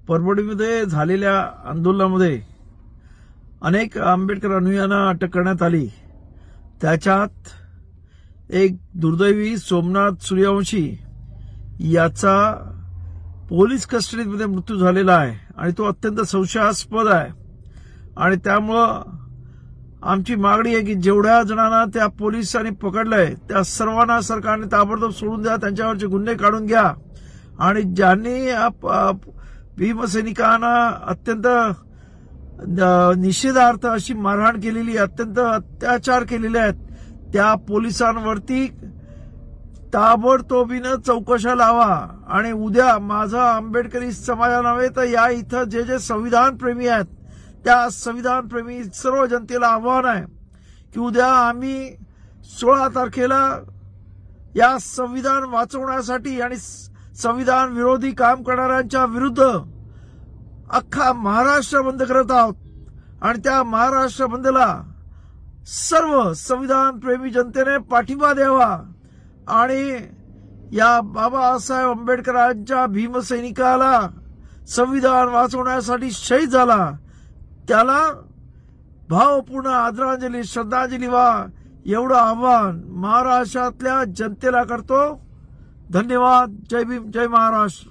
परभणीमध्ये झालेल्या आंदोलनामध्ये अनेक आंबेडकर अनुयायांना अटक करण्यात आली। त्याच्यात एक दुर्दैवी सोमनाथ सूर्यवंशी याचा पोलीस कस्टडीमध्ये मृत्यू झालेला आहे आणि तो अत्यंत संशयास्पद आहे। आणि त्यामुळं आमची मागणी आहे की जेवढ्या जणांना त्या पोलिसांनी पकडलंय त्या सर्वांना सरकारने ताबडतोब सोडून द्या, त्यांच्यावरचे गुन्हे काढून घ्या। आणि ज्यांनी भीमसैनिकांना अत्यंत निषेधार्थ अशी मारहाण केलेली, अत्यंत अत्याचार केलेले आहेत, त्या पोलिसांवरती ताबडतोबीनं चौकशा लावा। आणि उद्या माझा आंबेडकरी समाजा नव्हे तर या इथं जे संविधान प्रेमी आहेत त्या संविधान प्रेमी सर्व जनतेला आव्हान आहे की उद्या आम्ही 16 तारखेला या संविधान वाचवण्यासाठी आणि संविधान विरोधी काम करणाऱ्यांच्या विरुद्ध अख्खा महाराष्ट्र बंद करत आहोत। आणि त्या महाराष्ट्र बंदला सर्व संविधान प्रेमी जनतेने पाठिंबा द्यावा आणि या बाबासाहेब आंबेडकरांच्या भीमसैनिकाला संविधान वाचवण्यासाठी शहीद झाला त्याला भावपूर्ण आदरांजली श्रद्धांजली व्हा, एवढं आव्हान महाराष्ट्रातल्या जनतेला करतो। धन्यवाद। जय भीम, जय महाराष्ट्र।